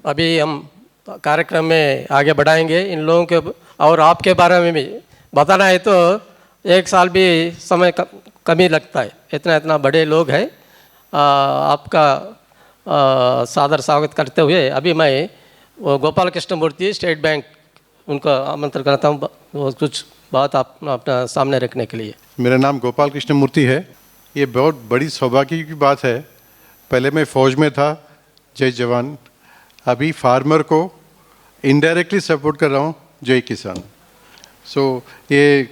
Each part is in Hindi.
अभी हम कार्यक्रम में आगे बढ़ाएंगे। इन लोगों के और आपके बारे में भी बताना है तो 1 साल भी समय कमी लगता है, इतना बड़े लोग हैं। आपका सादर स्वागत करते हुए अभी मैं गोपाल कृष्ण मूर्ति स्टेट बैंक उनका आमंत्रण करता हूँ कुछ बात आप अपना सामने रखने के लिए। मेरा नाम गोपाल कृष्ण मूर्ति है। ये बहुत बड़ी सौभाग्य की बात है। पहले मैं फ़ौज में था, जय जवान। अभी फार्मर को इनडायरेक्टली सपोर्ट कर रहा हूँ, जय किसान। ये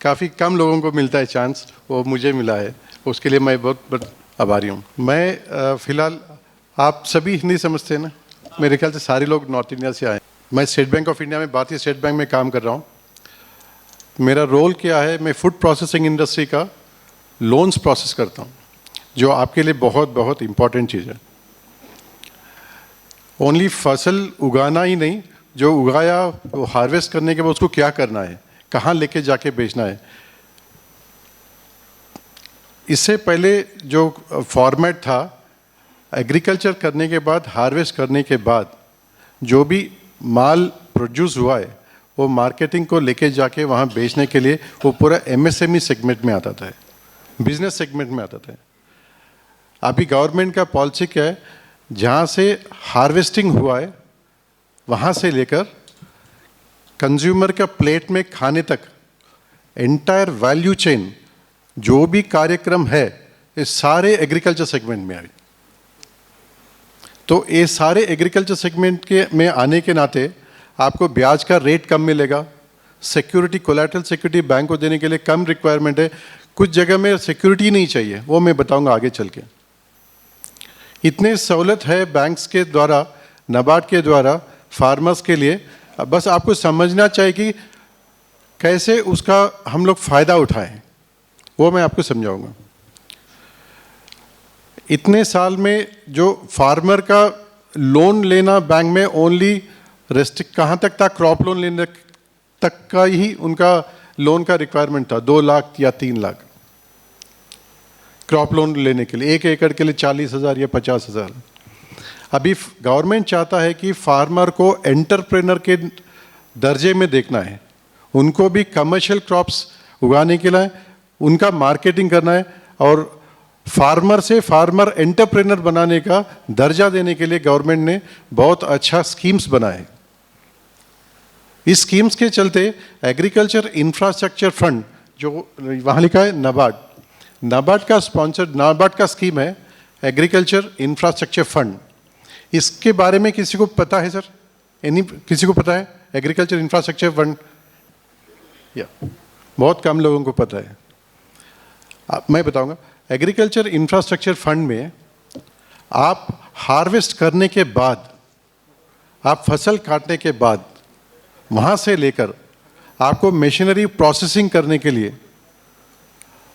काफ़ी कम लोगों को मिलता है चांस, वो मुझे मिला है, उसके लिए मैं बहुत आभारी हूँ। मैं फ़िलहाल, आप सभी हिंदी समझते हैं ना? मेरे ख्याल से सारे लोग नॉर्थ इंडिया से आए। मैं स्टेट बैंक ऑफ इंडिया में, भारतीय स्टेट बैंक में काम कर रहा हूँ। मेरा रोल क्या है? मैं फूड प्रोसेसिंग इंडस्ट्री का लोन्स प्रोसेस करता हूँ, जो आपके लिए बहुत इम्पॉर्टेंट चीज़ है। ओनली फसल उगाना ही नहीं, जो उगाया वो हार्वेस्ट करने के बाद उसको क्या करना है, कहाँ लेके जाके बेचना है। इससे पहले जो फॉर्मेट था, एग्रीकल्चर करने के बाद, हार्वेस्ट करने के बाद जो भी माल प्रोड्यूस हुआ है वो मार्केटिंग को लेके जाके वहाँ बेचने के लिए वो पूरा एमएसएमई सेगमेंट में आता था, बिजनेस सेगमेंट में आता था। अभी गवर्नमेंट का पॉलिसी क्या है? जहाँ से हार्वेस्टिंग हुआ है वहाँ से लेकर कंज्यूमर का प्लेट में खाने तक एंटायर वैल्यू चेन जो भी कार्यक्रम है, ये सारे एग्रीकल्चर सेगमेंट में आए। तो ये सारे एग्रीकल्चर सेगमेंट के में आने के नाते आपको ब्याज का रेट कम मिलेगा, सिक्योरिटी, कोलैटरल सिक्योरिटी बैंक को देने के लिए कम रिक्वायरमेंट है। कुछ जगह में सिक्योरिटी नहीं चाहिए, वो मैं बताऊंगा आगे चल के। इतने सहूलत है बैंक्स के द्वारा, नाबार्ड के द्वारा फार्मर्स के लिए। बस आपको समझना चाहिए कि कैसे उसका हम लोग फ़ायदा उठाएं, वो मैं आपको समझाऊंगा। इतने साल में जो फार्मर का लोन लेना बैंक में ओनली रेस्ट्रिक्ट कहाँ तक था? क्रॉप लोन लेने तक का ही उनका लोन का रिक्वायरमेंट था, 2 लाख या 3 लाख क्रॉप लोन लेने के लिए। 1 एकड़ के लिए 40,000 या 50,000। अभी गवर्नमेंट चाहता है कि फार्मर को एंटरप्रेनर के दर्जे में देखना है, उनको भी कमर्शियल क्रॉप्स उगाने के लिए उनका मार्केटिंग करना है और फार्मर से फार्मर एंटरप्रेनर बनाने का दर्जा देने के लिए गवर्नमेंट ने बहुत अच्छा स्कीम्स बनाए। इस स्कीम्स के चलते एग्रीकल्चर इंफ्रास्ट्रक्चर फंड, जो वहाँ लिखा है नाबार्ड का स्पॉन्सर्ड, नाबार्ड का स्कीम है एग्रीकल्चर इंफ्रास्ट्रक्चर फंड। इसके बारे में किसी को पता है सर? किसी को पता है एग्रीकल्चर इंफ्रास्ट्रक्चर फंड? या बहुत कम लोगों को पता है। मैं बताऊंगा। एग्रीकल्चर इंफ्रास्ट्रक्चर फंड में आप हार्वेस्ट करने के बाद, आप फसल काटने के बाद, वहाँ से लेकर आपको मशीनरी प्रोसेसिंग करने के लिए,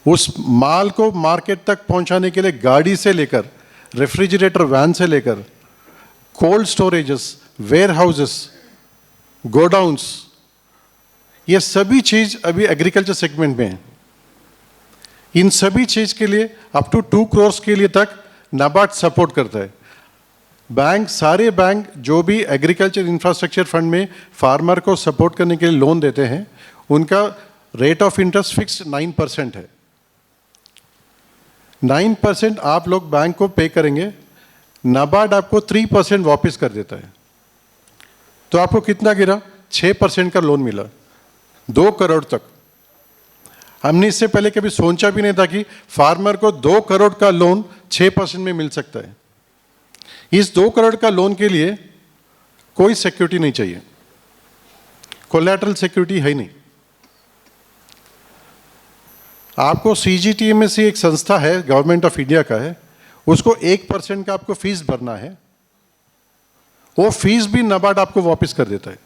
उस माल को मार्केट तक पहुँचाने के लिए गाड़ी से लेकर, रेफ्रिजरेटर वैन से लेकर, cold storages, warehouses, godowns, ये सभी चीज़ अभी एग्रीकल्चर सेगमेंट में है। इन सभी चीज़ के लिए अप टू 2 करोड़ के लिए तक नाबार्ड सपोर्ट करता है। बैंक, सारे बैंक जो भी एग्रीकल्चर इंफ्रास्ट्रक्चर फंड में फार्मर को सपोर्ट करने के लिए लोन देते हैं, उनका रेट ऑफ इंटरेस्ट फिक्स्ड 9% है। 9% आप लोग बैंक को पे करेंगे, नाबार्ड आपको 3% वापस कर देता है। तो आपको कितना गिरा? 6% का लोन मिला, 2 करोड़ तक। हमने इससे पहले कभी सोचा भी नहीं था कि फार्मर को 2 करोड़ का लोन 6% में मिल सकता है। इस 2 करोड़ का लोन के लिए कोई सिक्योरिटी नहीं चाहिए, कोलैटरल सिक्योरिटी है ही नहीं। आपको CGTMSE एक संस्था है, गवर्नमेंट ऑफ इंडिया का है, उसको 1% का आपको फीस भरना है। वो फीस भी नाबार्ड आपको वापस कर देता है।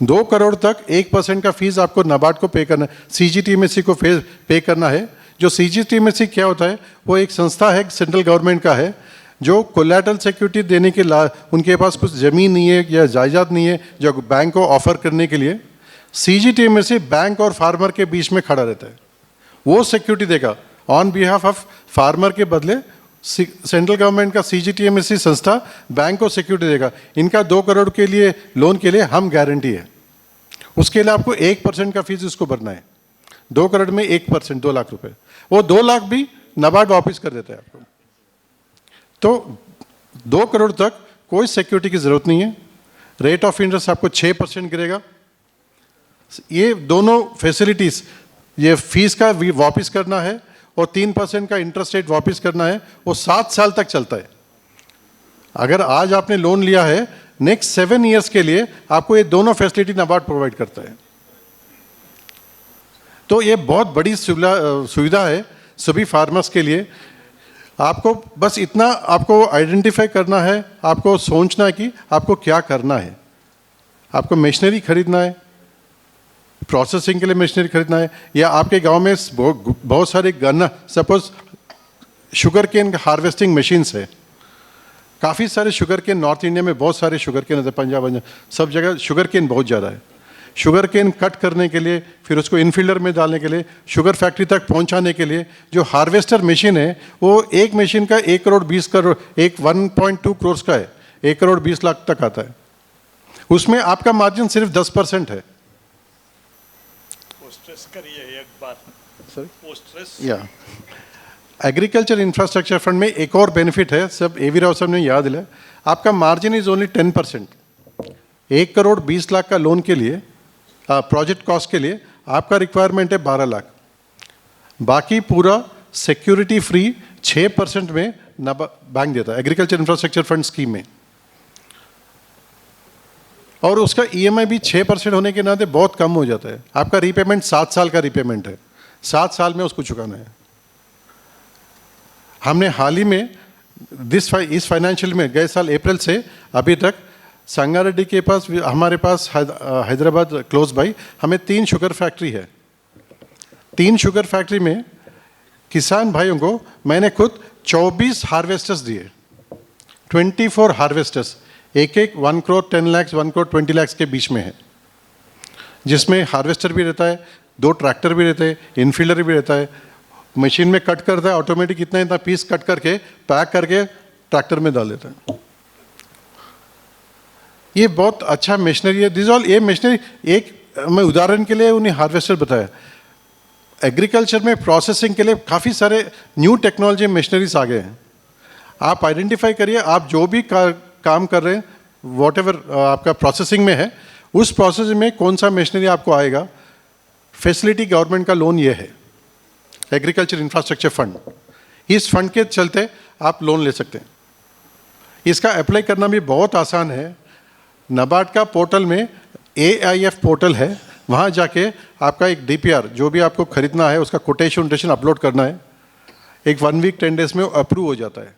2 करोड़ तक 1% का फीस आपको नाबार्ड को पे करना है, CGTMSE को पे करना है। जो CGTMSE क्या होता है? वो एक संस्था है, सेंट्रल गवर्नमेंट का है, जो कोलैटरल सिक्योरिटी देने के उनके पास कुछ ज़मीन नहीं है या जायदाद नहीं है जो बैंक को ऑफर करने के लिए। CGTMSE बैंक और फार्मर के बीच में खड़ा रहता है, वो सिक्योरिटी देगा ऑन बिहाफ ऑफ फार्मर के बदले सेंट्रल गवर्नमेंट का CGTMSE संस्था बैंक को सिक्योरिटी देगा, इनका 2 करोड़ के लिए लोन के लिए हम गारंटी है। उसके लिए आपको 1% का फीस उसको भरना है। 2 करोड़ में 1%, 2 लाख रुपए, वो 2 लाख भी नाबार्ड वापस कर देता है आपको। तो 2 करोड़ तक कोई सिक्योरिटी की जरूरत नहीं है। रेट ऑफ इंटरेस्ट आपको 6% गिरेगा। ये दोनों फैसिलिटीज, ये फीस का वापस करना है और 3% का इंटरेस्ट रेट वापस करना है, वो 7 साल तक चलता है। अगर आज आपने लोन लिया है, नेक्स्ट 7 ईयर्स के लिए आपको ये दोनों फैसिलिटी नाबार्ड प्रोवाइड करता है। तो ये बहुत बड़ी सुविधा है सभी फार्मर्स के लिए। आपको बस इतना आपको आइडेंटिफाई करना है, आपको सोचना है कि आपको क्या करना है। आपको मशीनरी खरीदना है, प्रोसेसिंग के लिए मशीनरी खरीदना है, या आपके गांव में बहुत सारे गन्ना, suppose sugar cane harvesting machines है, काफ़ी सारे शुगर केन, नॉर्थ इंडिया में बहुत सारे शुगर केन है, पंजाब सब जगह शुगर केन बहुत ज़्यादा है। शुगर केन कट करने के लिए, फिर उसको इनफील्डर में डालने के लिए, शुगर फैक्ट्री तक पहुंचाने के लिए जो हार्वेस्टर मशीन है, वो एक मशीन का 1 करोड़ 20 करोड़, 1.2 करोड़ का है, 1 करोड़ 20 लाख तक आता है। उसमें आपका मार्जिन सिर्फ 10% है। करिए एक बार सॉरी या एग्रीकल्चर इंफ्रास्ट्रक्चर फंड में एक और बेनिफिट है, सब एवी राव साहब ने याद दिलाया, आपका margin is only 10%। 1 crore 20 lakh का लोन के लिए, प्रोजेक्ट कॉस्ट के लिए आपका रिक्वायरमेंट है 12 लाख, बाकी पूरा सिक्योरिटी फ्री 6% में बैंक देता है एग्रीकल्चर इंफ्रास्ट्रक्चर फंड स्कीम में। और उसका EMI भी 6% होने के नाते बहुत कम हो जाता है। आपका रीपेमेंट 7 साल का रीपेमेंट है, 7 साल में उसको चुकाना है। हमने हाल ही में इस फाइनेंशियल में गए साल अप्रैल से अभी तक संगारेड्डी के पास, हमारे पास हैदराबाद क्लोज बाई, हमें 3 शुगर फैक्ट्री है। 3 शुगर फैक्ट्री में किसान भाइयों को मैंने खुद 24 हार्वेस्टर्स दिए, 24 हार्वेस्टर्स, एक 1 करोड़ 10 लाख 1 करोड़ 20 लाख के बीच में है, जिसमें हार्वेस्टर भी रहता है, 2 ट्रैक्टर भी रहते हैं, इनफील्डर भी रहता है, मशीन में कट करता है, ऑटोमेटिक इतना इतना पीस कट करके पैक करके ट्रैक्टर में डाल देता है। ये बहुत अच्छा मशीनरी है। दिस ऑल, ये मशीनरी, एक मैं उदाहरण के लिए उन्हें हार्वेस्टर बताया। एग्रीकल्चर में प्रोसेसिंग के लिए काफ़ी सारे न्यू टेक्नोलॉजी मशीनरीज आ गए हैं। आप आइडेंटिफाई करिए, आप जो भी काम कर रहे हैं, वॉट एवर आपका प्रोसेसिंग में है, उस प्रोसेसिंग में कौन सा मशीनरी आपको आएगा। फैसिलिटी गवर्नमेंट का लोन ये है, एग्रीकल्चर इंफ्रास्ट्रक्चर फंड। इस फंड के चलते आप लोन ले सकते हैं। इसका अप्लाई करना भी बहुत आसान है। नाबार्ड का पोर्टल में AIF पोर्टल है, वहाँ जाके आपका एक DPR जो भी आपको खरीदना है उसका कोटेशन अपलोड करना है, एक 1 वीक 10 डेज में अप्रूव हो जाता है।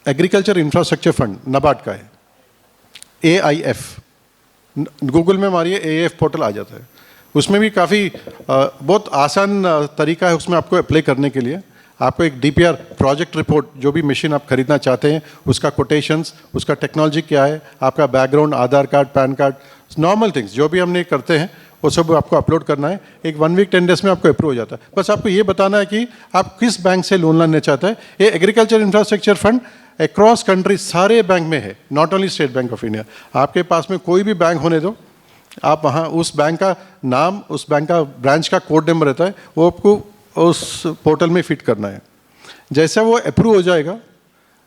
एग्रीकल्चर इंफ्रास्ट्रक्चर फंड नाबार्ड का है, AIF, गूगल में मारिए AIF पोर्टल आ जाता है। उसमें भी काफ़ी बहुत आसान तरीका है उसमें आपको अप्लाई करने के लिए। आपको एक DPR प्रोजेक्ट रिपोर्ट, जो भी मशीन आप खरीदना चाहते हैं उसका कोटेशंस, उसका टेक्नोलॉजी क्या है, आपका background, Aadhaar card, PAN card, normal things जो भी हमने करते हैं वो सब आपको अपलोड करना है। एक 1 वीक 10 डेज में आपको अप्रूव हो जाता है। बस आपको ये बताना है कि आप किस बैंक से लोन लेना चाहते हैं। ये agriculture infrastructure fund across country सारे बैंक में है, not only state bank of India. आपके पास में कोई भी बैंक होने दो, आप वहाँ उस बैंक का नाम, उस बैंक का ब्रांच का कोड नंबर रहता है, वो आपको उस पोर्टल में फिट करना है। जैसे वो अप्रूव हो जाएगा,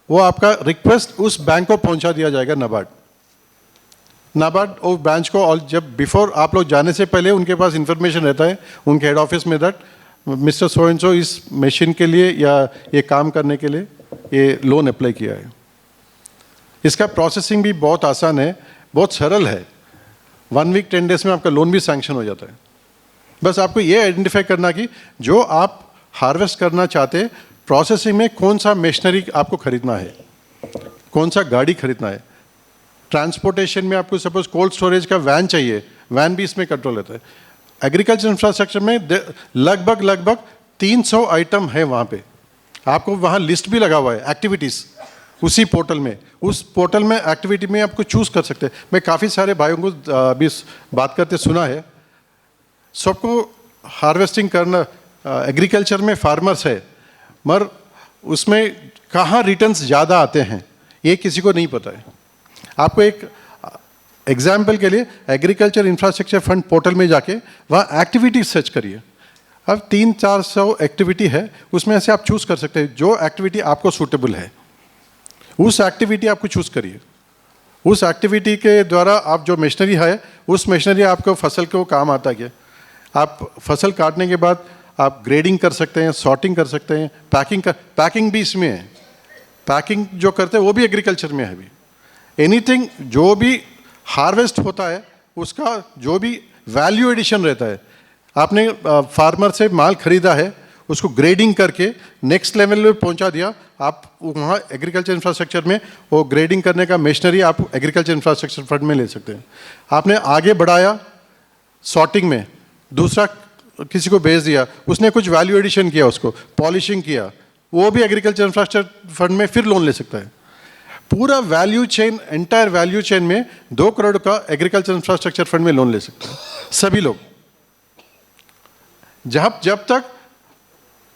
वो आपका रिक्वेस्ट उस बैंक को पहुंचा दिया जाएगा नाबार्ड और ब्रांच को। और जब बिफोर आप लोग जाने से पहले उनके पास इंफॉर्मेशन रहता है उनके हेड ऑफिस में, that mister so and so इस मशीन के लिए या ये काम करने के लिए ये लोन अप्लाई किया है। इसका प्रोसेसिंग भी बहुत आसान है, बहुत सरल है। 1 वीक 10 डेज में आपका लोन भी सैंक्शन हो जाता है। बस आपको ये आइडेंटिफाई करना कि जो आप हार्वेस्ट करना चाहते हैं, प्रोसेसिंग में कौन सा मशीनरी आपको खरीदना है, कौन सा गाड़ी खरीदना है। ट्रांसपोर्टेशन में आपको सपोज कोल्ड स्टोरेज का वैन चाहिए, वैन भी इसमें कंट्रोल रहता है। एग्रीकल्चर इंफ्रास्ट्रक्चर में लगभग 300 आइटम है वहाँ पे। आपको वहाँ लिस्ट भी लगा हुआ है एक्टिविटीज़ उसी पोर्टल में। उस पोर्टल में एक्टिविटी में आपको चूज़ कर सकते हैं। मैं काफ़ी सारे भाइयों को अभी बात करते सुना है, सबको हार्वेस्टिंग करना, एग्रीकल्चर में फार्मर्स है, मगर उसमें कहाँ रिटर्न्स ज़्यादा आते हैं ये किसी को नहीं पता है। आपको एक एग्जाम्पल के लिए एग्रीकल्चर इंफ्रास्ट्रक्चर फंड पोर्टल में जाके वहाँ एक्टिविटी सर्च करिए। अब 300-400 एक्टिविटी है, उसमें से आप चूज़ कर सकते हैं जो एक्टिविटी आपको सूटेबल है, उस एक्टिविटी आपको चूज़ करिए। उस एक्टिविटी के द्वारा आप जो मशीनरी है उस मशीनरी आपको फसल को काम आता है। आप फसल काटने के बाद आप ग्रेडिंग कर सकते हैं, सॉर्टिंग कर सकते हैं, पैकिंग भी इसमें है। पैकिंग जो करते हैं वो भी एग्रीकल्चर में है अभी। एनीथिंग जो भी हार्वेस्ट होता है उसका जो भी वैल्यू एडिशन रहता है, आपने फार्मर से माल खरीदा है उसको ग्रेडिंग करके नेक्स्ट लेवल पे पहुंचा दिया, आप वहाँ एग्रीकल्चर इंफ्रास्ट्रक्चर में वो ग्रेडिंग करने का मशीनरी आप एग्रीकल्चर इंफ्रास्ट्रक्चर फंड में ले सकते हैं। आपने आगे बढ़ाया सॉर्टिंग में, दूसरा किसी को बेच दिया, उसने कुछ वैल्यू एडिशन किया, उसको पॉलिशिंग किया, वो भी एग्रीकल्चर इंफ्रास्ट्रक्चर फंड में फिर लोन ले सकता है। पूरा value chain, entire value chain में 2 करोड़ का एग्रीकल्चर इंफ्रास्ट्रक्चर फंड में लोन ले सकते हैं सभी लोग। जब तक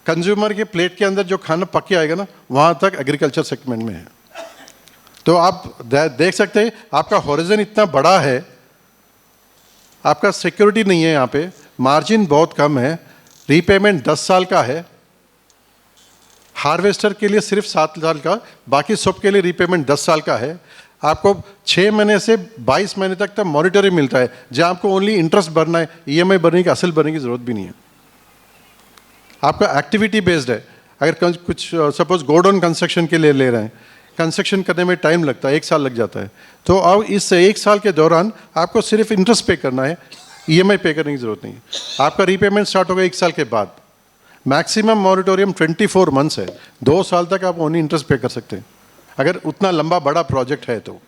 कंज्यूमर के प्लेट के अंदर जो खाना पक के आएगा ना, वहां तक एग्रीकल्चर सेगमेंट में है। तो आप देख सकते हैं आपका होरिजन इतना बड़ा है, आपका सिक्योरिटी नहीं है, यहाँ पे मार्जिन बहुत कम है, रीपेमेंट 10 साल का है, हार्वेस्टर के लिए सिर्फ 7 साल का, बाकी सब के लिए रीपेमेंट 10 साल का है। आपको 6 महीने से 22 महीने तक मॉनिटरी मिलता है, जहाँ आपको ओनली इंटरेस्ट भरना है, EMI भरने की, असल भरने की जरूरत भी नहीं है। आपका एक्टिविटी बेस्ड है। अगर कुछ सपोज गोडाउन कंस्ट्रक्शन के लिए ले रहे हैं, कंस्ट्रक्शन करने में टाइम लगता है, 1 साल लग जाता है, तो अब इस 1 साल के दौरान आपको सिर्फ इंटरेस्ट पे करना है, EMI पे करने की जरूरत नहीं है। आपका रीपेमेंट स्टार्ट होगा 1 साल के बाद। मैक्सिमम मॉरिटोरियम 24 मंथ्स है, 2 साल तक आप ओनली इंटरेस्ट पे कर सकते हैं अगर उतना लंबा बड़ा प्रोजेक्ट है तो।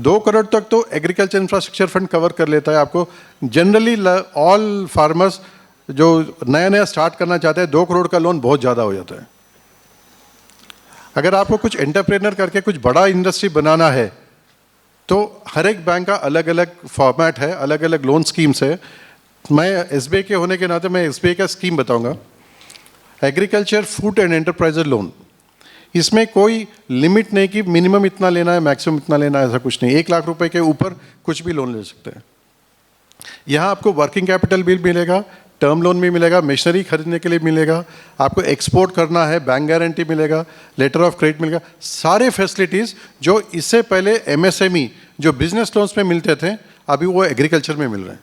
2 करोड़ तक तो एग्रीकल्चर इंफ्रास्ट्रक्चर फंड कवर कर लेता है आपको। जनरली ऑल फार्मर्स जो नया स्टार्ट करना चाहते हैं, 2 करोड़ का लोन बहुत ज़्यादा हो जाता है। अगर आपको कुछ एंटरप्रेन्योर करके कुछ बड़ा इंडस्ट्री बनाना है तो हर एक बैंक का अलग अलग फॉर्मेट है, अलग अलग लोन स्कीम्स है। मैं SBI के होने के नाते मैं SBI का स्कीम बताऊंगा, agriculture food and enterprises loan. इसमें कोई लिमिट नहीं कि मिनिमम इतना लेना है, मैक्सिमम इतना लेना है, ऐसा कुछ नहीं। 1 लाख रुपए के ऊपर कुछ भी लोन ले सकते हैं। यहाँ आपको वर्किंग कैपिटल भी मिलेगा, टर्म लोन भी मिलेगा, मशीनरी खरीदने के लिए मिलेगा, आपको एक्सपोर्ट करना है बैंक गारंटी मिलेगा, लेटर ऑफ क्रेडिट मिलेगा, सारे फैसिलिटीज़ जो इससे पहले MSME जो बिजनेस लोन्स में मिलते थे अभी वो एग्रीकल्चर में मिल रहे हैं।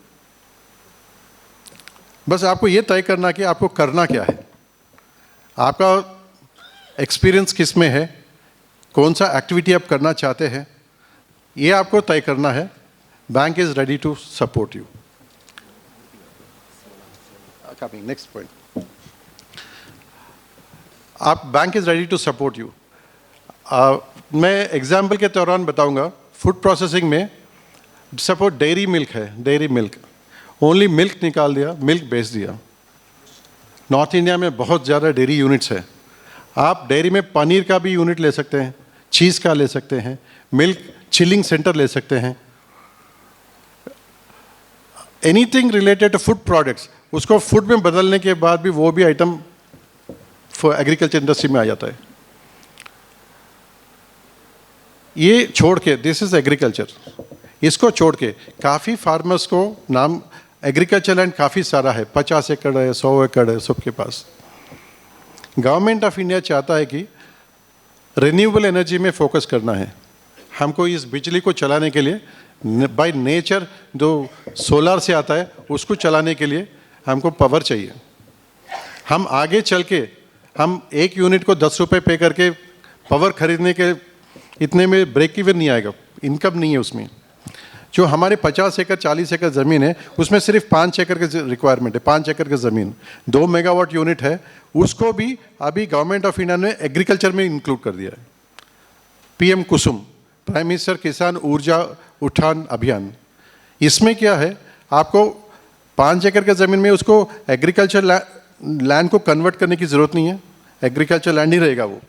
बस आपको ये तय करना कि आपको करना क्या है, आपका एक्सपीरियंस किस में है, कौन सा एक्टिविटी आप करना चाहते हैं, ये आपको तय करना है। Bank is ready to support you. Coming next point, आप bank is ready to support you. मैं एग्जाम्पल के दौरान बताऊंगा, फूड प्रोसेसिंग में सपोज डेयरी मिल्क है, डेयरी मिल्क ओनली मिल्क निकाल दिया, मिल्क बेच दिया। नॉर्थ इंडिया में बहुत ज़्यादा डेयरी यूनिट्स है, आप डेयरी में पनीर का भी यूनिट ले सकते हैं, चीज़ का ले सकते हैं, मिल्क चिलिंग सेंटर ले सकते हैं, anything related to food products, उसको फूड में बदलने के बाद भी वो भी आइटम एग्रीकल्चर इंडस्ट्री में आ जाता है। ये छोड़ के, दिस इज एग्रीकल्चर, इसको छोड़ के काफ़ी फार्मर्स को नाम एग्रीकल्चर लैंड काफ़ी सारा है, 50 एकड़ है, 100 एकड़ है सबके पास। गवर्नमेंट ऑफ इंडिया चाहता है कि रिन्यूएबल एनर्जी में फोकस करना है। हमको इस बिजली को चलाने के लिए बाय नेचर जो सोलर से आता है उसको चलाने के लिए हमको पावर चाहिए। हम आगे चल के हम 1 यूनिट को 10 रुपये पे करके पावर खरीदने के इतने में ब्रेक इवन नहीं आएगा, इनकम नहीं है उसमें। जो हमारे 50 एकड़ 40 एकड़ ज़मीन है उसमें सिर्फ 5 एकड़ की रिक्वायरमेंट है, 5 एकड़ की ज़मीन 2 मेगावाट यूनिट है, उसको भी अभी गवर्नमेंट ऑफ इंडिया ने एग्रीकल्चर में इंक्लूड कर दिया है। PM कुसुम, प्राइम मिनिस्टर किसान ऊर्जा उत्थान अभियान, इसमें क्या है, आपको 5 एकड़ की ज़मीन में उसको एग्रीकल्चर लैंड को कन्वर्ट करने की ज़रूरत नहीं है, एग्रीकल्चर लैंड ही रहेगा, वो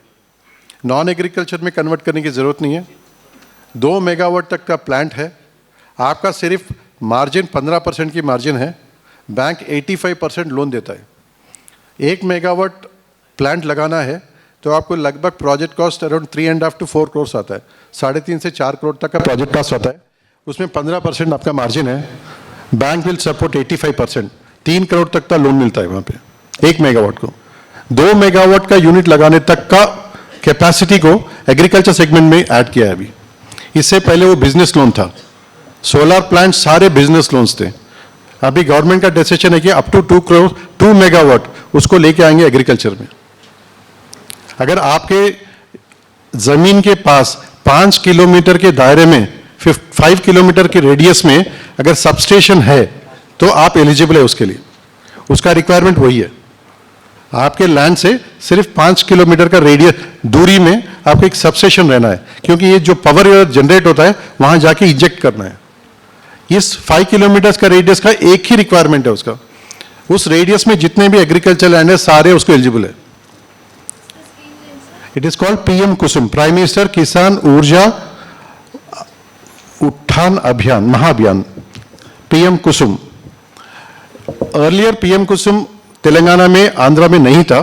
नॉन एग्रीकल्चर में कन्वर्ट करने की ज़रूरत नहीं है। 2 मेगावाट तक का प्लांट है, आपका सिर्फ मार्जिन 15% की मार्जिन है, बैंक 85% लोन देता है। 1 मेगावाट प्लांट लगाना है तो आपको लगभग project cost around 3.5 to 4 crore आता है, 3.5 से 4 करोड़ तक का प्रोजेक्ट कॉस्ट आता है। उसमें 15% आपका मार्जिन है। बैंक विल सपोर्ट 85%, 3 करोड़ तक का लोन मिलता है वहाँ पे 1 मेगावाट को। 2 मेगावाट का यूनिट लगाने तक का कैपेसिटी को एग्रीकल्चर सेगमेंट में ऐड किया है अभी। इससे पहले वो बिजनेस लोन था, सोलर प्लांट सारे बिजनेस लोन्स थे। अभी गवर्नमेंट का डिसीजन है कि अप टू 2 मेगावाट उसको लेके आएंगे एग्रीकल्चर में। अगर आपके जमीन के पास 5 किलोमीटर के दायरे में 5 किलोमीटर के रेडियस में अगर सबस्टेशन है तो आप एलिजिबल है उसके लिए। उसका रिक्वायरमेंट वही है, आपके लैंड से सिर्फ 5 किलोमीटर का रेडियस दूरी में आपको एक सबस्टेशन रहना है, क्योंकि ये जो पावर जनरेट होता है वहां जाके इंजेक्ट करना है। इस 5 किलोमीटर का रेडियस का एक ही रिक्वायरमेंट है उसका। उस रेडियस में जितने भी एग्रीकल्चर लैंड है सारे उसको एलिजिबल है। It is called PM Kusum, prime minister किसान ऊर्जा उत्थान अभियान, महाअभियान, पीएम कुसुम। अर्लियर पीएम कुसुम तेलंगाना में, आंध्रा में नहीं था।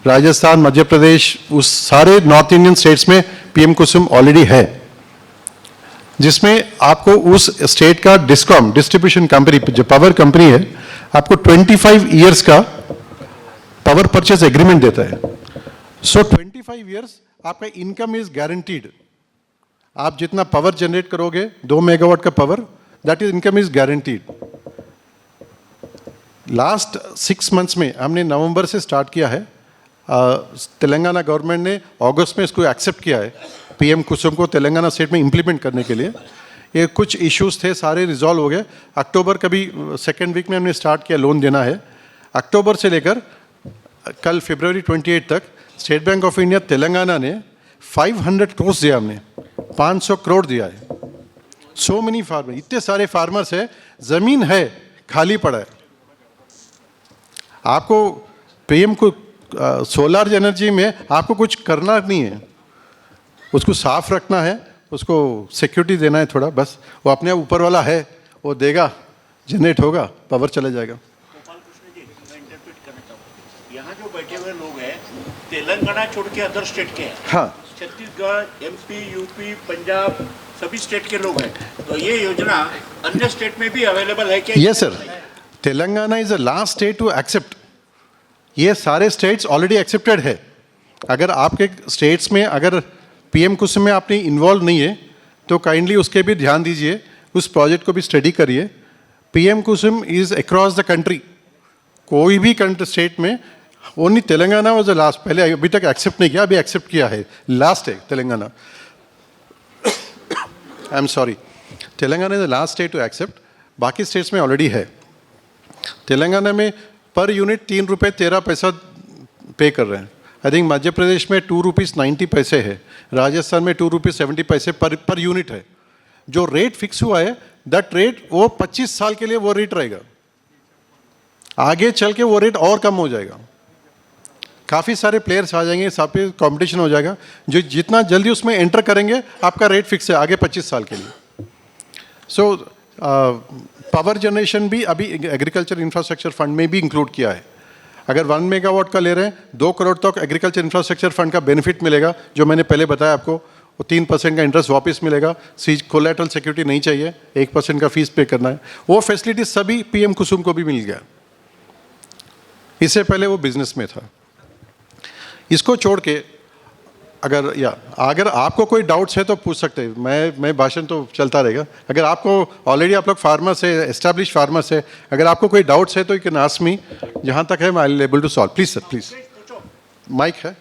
राजस्थान, मध्य प्रदेश, उस सारे नॉर्थ इंडियन स्टेट्स में पीएम कुसुम ऑलरेडी है, जिसमें आपको उस स्टेट का डिस्कॉम, डिस्ट्रीब्यूशन कंपनी, जो पावर कंपनी है, आपको 25 इयर्स का पावर परचेज एग्रीमेंट देता है। सो 25 इयर्स आपका इनकम इज गारंटीड। आप जितना पावर जनरेट करोगे 2 मेगावाट का power, that is income is guaranteed. Last 6 months में हमने नवंबर से स्टार्ट किया है। तेलंगाना गवर्नमेंट ने अगस्त में इसको एक्सेप्ट किया है, पीएम कुसुम को तेलंगाना स्टेट में इंप्लीमेंट करने के लिए। ये कुछ इश्यूज थे, सारे रिजॉल्व हो गए। अक्टूबर कभी 2nd वीक में हमने स्टार्ट किया लोन देना है। अक्टूबर से लेकर कल फरवरी 28 तक state bank of India Telangana ने 500 करोड़ दिया, हमने 500 करोड़ दिया है। सो मेनी फार्मर, इतने सारे फार्मर्स है, जमीन है, खाली पड़ा है। आपको पीएम को सोलर एनर्जी में आपको कुछ करना नहीं है, उसको साफ रखना है, उसको सिक्योरिटी देना है थोड़ा, बस। वो अपने ऊपर वाला है, वो देगा, जनरेट होगा, पावर चला जाएगा। गोपाल कृष्ण जी, मैं इंटरप्रेट करना चाहूँ। यहाँ जो बैठे हुए लोग हैं तेलंगाना छोड़ के अदर स्टेट के हैं। हाँ, छत्तीसगढ़, एमपी, यूपी, पंजाब, सभी स्टेट के लोग हैं। तो ये योजना अन्य स्टेट में भी अवेलेबल है क्या? Yes sir, Telangana is the last state to accept. ये सारे स्टेट्स ऑलरेडी एक्सेप्टेड है। अगर आपके स्टेट्स में अगर पीएम कुसुम में आपने इन्वॉल्व नहीं है तो काइंडली उसके भी ध्यान दीजिए, उस प्रोजेक्ट को भी स्टडी करिए। PM Kusum is across the country, कोई भी कंट्री स्टेट में, only Telangana was the last. पहले अभी तक एक्सेप्ट नहीं किया, अभी एक्सेप्ट किया है, लास्ट है Telangana. I am sorry, Telangana is the last state to accept, बाकी स्टेट्स में ऑलरेडी है। तेलंगाना में पर यूनिट 3 रुपये 13 पैसा पे कर रहे हैं। आई थिंक मध्य प्रदेश में 2 रुपीज़ 90 पैसे है, राजस्थान में 2 रुपीज़ 70 पैसे पर यूनिट है। जो रेट फिक्स हुआ है दैट रेट वो 25 साल के लिए वो रेट रहेगा, आगे चल के वो रेट और कम हो जाएगा। काफ़ी सारे प्लेयर्स आ जाएंगे, सब पे कॉम्पिटिशन हो जाएगा। जो जितना जल्दी उसमें एंटर करेंगे आपका रेट फिक्स है आगे 25 साल के लिए। सो पावर जनरेशन भी अभी एग्रीकल्चर इंफ्रास्ट्रक्चर फंड में भी इंक्लूड किया है। अगर 1 मेगावाट का ले रहे हैं 2 करोड़ तक एग्रीकल्चर इंफ्रास्ट्रक्चर फंड का बेनिफिट मिलेगा, जो मैंने पहले बताया आपको। वो 3% का इंटरेस्ट वापस मिलेगा, कोलैटरल सिक्योरिटी नहीं चाहिए, 1% का फीस पे करना है। वो फैसिलिटी सभी पीएम कुसुम को भी मिल गया। इससे पहले वो बिजनेस में था। इसको छोड़ के अगर आपको कोई डाउट्स है तो पूछ सकते हैं। मैं भाषण तो चलता रहेगा। अगर आपको ऑलरेडी आप लोग फार्मर्स है, एस्टैब्लिश फार्मर्स है, अगर आपको कोई डाउट्स है तो यू कैन आस्क मी। जहाँ तक है I will able to solve. Please sir, please. Mic है?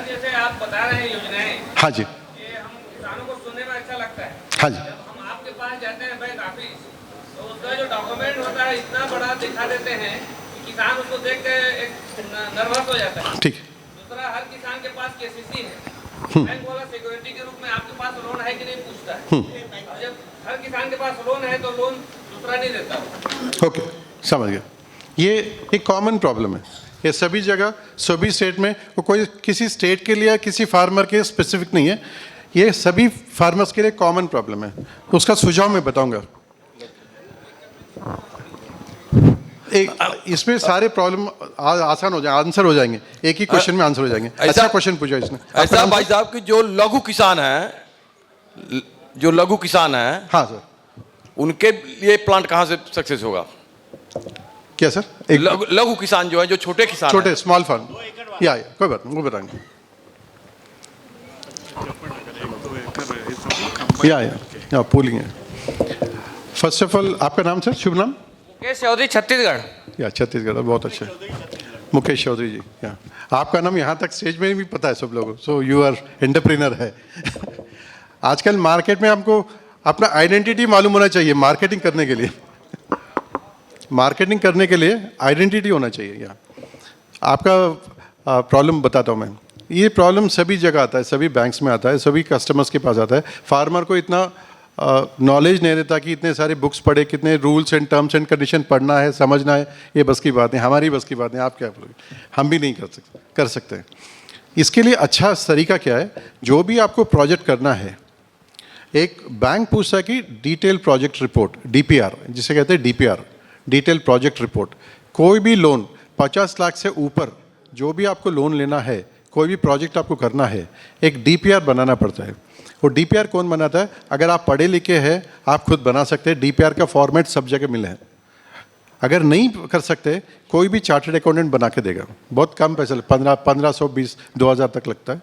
जैसे आप बता रहे हैं योजनाएं, हाँ जी, ये हम किसानों को सुनने में अच्छा लगता है। हाँ जी, जब हम आपके पास जाते हैं बैंक ऑफिस, तो उसका जो डॉक्यूमेंट होता है इतना बड़ा दिखा देते हैं कि किसान उसको देख के एक नर्वस हो जाता है। ठीक। दूसरा, हर किसान के पास केसीसी है, बैंक वाला सिक्योरिटी के रूप में आपके पास लोन है कि नहीं पूछता है। और जब हर किसान के पास लोन है तो लोन दूसरा नहीं देता। ओके, समझ गया। ये एक कॉमन प्रॉब्लम है, ये सभी जगह सभी स्टेट में। वो कोई किसी स्टेट के लिए किसी फार्मर के स्पेसिफिक नहीं है, ये सभी फार्मर्स के लिए कॉमन प्रॉब्लम है। उसका सुझाव मैं बताऊंगा। एक इसमें सारे प्रॉब्लम आसान हो जाए, आंसर हो जाएंगे, एक ही क्वेश्चन में आंसर हो जाएंगे। अच्छा क्वेश्चन पूछा इसने। ऐसा भाई साहब कि जो लघु किसान है, हाँ सर, उनके लिए प्लांट कहाँ से सक्सेस होगा? क्या सर? एक लघु किसान जो है, जो छोटे किसान छोटे स्मॉल फार्म, या कोई बात नहीं, वो बताएंगे। या पूलिंग है। फर्स्ट ऑफ ऑल आपका नाम सर, शुभ नाम? मुकेश चौधरी, छत्तीसगढ़। या छत्तीसगढ़, बहुत अच्छा है, मुकेश चौधरी जी। या आपका नाम यहाँ तक स्टेज में भी पता है सब लोगों को, सो यू आर एंटरप्रेन्योर है। आजकल मार्केट में हमको अपना आइडेंटिटी मालूम होना चाहिए मार्केटिंग करने के लिए। मार्केटिंग करने के लिए आइडेंटिटी होना चाहिए। या आपका प्रॉब्लम बताता हूँ मैं। ये प्रॉब्लम सभी जगह आता है, सभी बैंक्स में आता है, सभी कस्टमर्स के पास आता है। फार्मर को इतना नॉलेज नहीं रहता कि इतने सारे बुक्स पढ़े, कितने rules and terms and condition पढ़ना है, समझना है, ये बस की बात नहीं, हमारी बस की बात नहीं। आप क्या बोलोगे? हम भी नहीं कर सकते। इसके लिए अच्छा तरीका क्या है? जो भी आपको प्रोजेक्ट करना है, एक बैंक पूछता है कि डिटेल प्रोजेक्ट रिपोर्ट, डीपीआर जिसे कहते हैं, डीपीआर डिटेल प्रोजेक्ट रिपोर्ट। कोई भी लोन 50 लाख से ऊपर जो भी आपको लोन लेना है, कोई भी प्रोजेक्ट आपको करना है, एक डीपीआर बनाना पड़ता है। वो डीपीआर कौन बनाता है? अगर आप पढ़े लिखे हैं आप खुद बना सकते हैं। डीपीआर का फॉर्मेट सब जगह मिले हैं। अगर नहीं कर सकते, कोई भी चार्टर्ड अकाउंटेंट बना के देगा, बहुत कम पैसा, 1500, 20, 2000 तक लगता है।